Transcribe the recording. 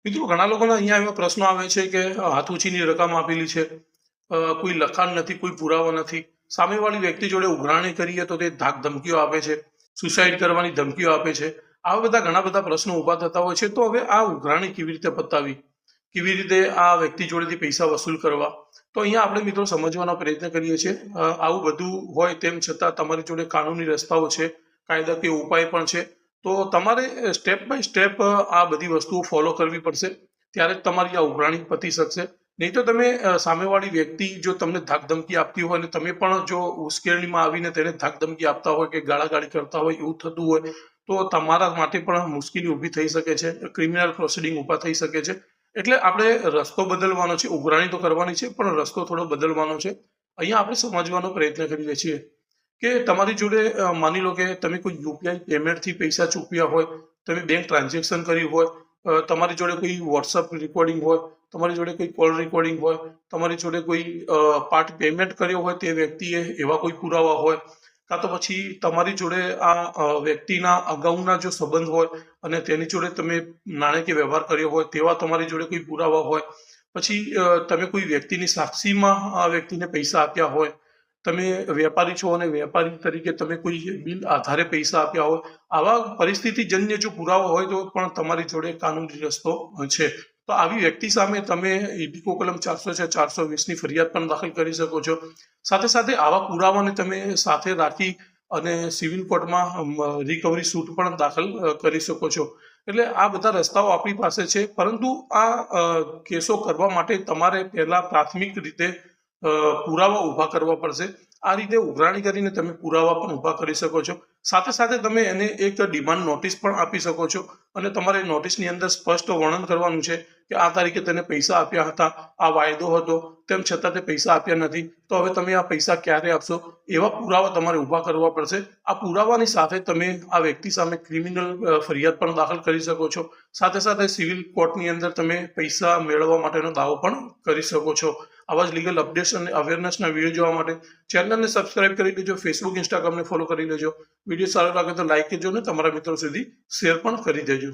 મિત્રો ઘણા લોકોના અહીંયા એવા પ્રશ્નો આવે છે કે હાથ ઊંચીની રકમ આપેલી છે, કોઈ લખાણ નથી, કોઈ પુરાવો નથી, સામેવાળી વ્યક્તિ જોડે ઉઘરાણી કરીએ તો તે ધાક ધમકીઓ આપે છે, સુસાઇડ કરવાની ધમકીઓ આપે છે. આવા બધા ઘણા બધા પ્રશ્નો ઊભા થતા હોય છે. તો હવે આ ઉઘરાણી કેવી રીતે પતાવી, કેવી રીતે આ વ્યક્તિ જોડેથી પૈસા વસૂલ કરવા, તો અહીંયા આપણે મિત્રો સમજવાનો પ્રયત્ન કરીએ છીએ. આવું બધું હોય તેમ છતાં તમારી જોડે કાનૂની રસ્તાઓ છે, કાયદાકીય ઉપાય પણ છે. તો તમારે સ્ટેપ બાય સ્ટેપ આ બધી વસ્તુઓ ફોલો કરવી પડશે, ત્યારે જ તમારી આ ઉઘરાણી પતી શકશે. નહીં તો તમે સામેવાળી વ્યક્તિ જો તમને ધાકધમકી આપતી હોય અને તમે પણ જો ઉશ્કેરણીમાં આવીને તેને ધાકધમકી આપતા હોય કે ગાળાગાળી કરતા હોય એવું થતું હોય તો તમારા માટે પણ મુશ્કેલી ઊભી થઈ શકે છે, ક્રિમિનલ પ્રોસિડિંગ ઊભા થઈ શકે છે. એટલે આપણે રસ્તો બદલવાનો છે. ઉઘરાણી તો કરવાની છે પણ રસ્તો થોડો બદલવાનો છે. અહીંયા આપણે સમજવાનો પ્રયત્ન કરીએ છીએ કે તમારી જોડે માની લો કે તમે કોઈ યુપીઆઈ પેમેન્ટથી પૈસા ચૂકવ્યા હોય, તમે બેંક ટ્રાન્ઝેક્શન કર્યું હોય, તમારી જોડે કોઈ વોટ્સઅપ રેકોર્ડિંગ હોય, તમારી જોડે કોઈ કોલ રેકોર્ડિંગ હોય, તમારી જોડે કોઈ પાર્ટ પેમેન્ટ કર્યો હોય તે વ્યક્તિએ એવા કોઈ પુરાવા હોય, કાં તો પછી તમારી જોડે આ વ્યક્તિના અગાઉના જો સંબંધ હોય અને તેની જોડે તમે નાણાકીય વ્યવહાર કર્યો હોય તેવા તમારી જોડે કોઈ પુરાવા હોય, પછી તમે કોઈ વ્યક્તિની સાક્ષીમાં આ વ્યક્તિને પૈસા આપ્યા હોય, તમે વેપારી છો અને વેપારી તરીકે તમે કોઈ બિલ આધારે પૈસા આપ્યા હોય, આવા પરિસ્થિતિજન્ય જો પુરાવો હોય તો પણ તમારી જોડે કાનૂની રસ્તો છે. તો આવી વ્યક્તિ સામે તમે ઇડીકો કલમ 406, 420ની ફરિયાદ પણ દાખલ કરી શકો છો. સાથે સાથે આવા પુરાવાને તમે સાથે રાખી અને સિવિલ કોર્ટમાં રિકવરી સૂટ પણ દાખલ કરી શકો છો. એટલે આ બધા રસ્તાઓ આપણી પાસે છે, પરંતુ આ કેસો કરવા માટે તમારે પહેલા પ્રાથમિક રીતે પુરાવા ઊભા કરવા પડશે. આ રીતે ઉઘરાણી કરીને તમે પુરાવા પણ ઊભા કરી શકો છો. સાથે સાથે તમે એને એક ડિમાન્ડ નોટિસ પણ આપી શકો છો અને તમારે નોટિસની અંદર સ્પષ્ટ વર્ણન કરવાનું છે કે આ તારીખે તેને પૈસા આપ્યા હતા, આ વાયદો હતો, તેમ છતાં તે પૈસા આપ્યા નથી, તો હવે તમે આ પૈસા ક્યારે આપશો, એવા પુરાવા તમારે ઊભા કરવા પડશે. આ પુરાવાની સાથે તમે આ વ્યક્તિ સામે ક્રિમિનલ ફરિયાદ પણ દાખલ કરી શકો છો. સાથે સાથે સિવિલ કોર્ટની અંદર તમે પૈસા મેળવવા માટેનો દાવો પણ કરી શકો છો. આવા જ લીગલ અપડેટ્સ અને અવેરનેસના વિડીયો જોવા માટે ચેનલને સબસ્ક્રાઇબ કરી લેજો, ફેસબુક ઇન્સ્ટાગ્રામને ફોલો કરી લેજો. વિડીયો સારો લાગે તો લાઈક કરજો અને તમારા મિત્રો સુધી શેર પણ કરી દેજો.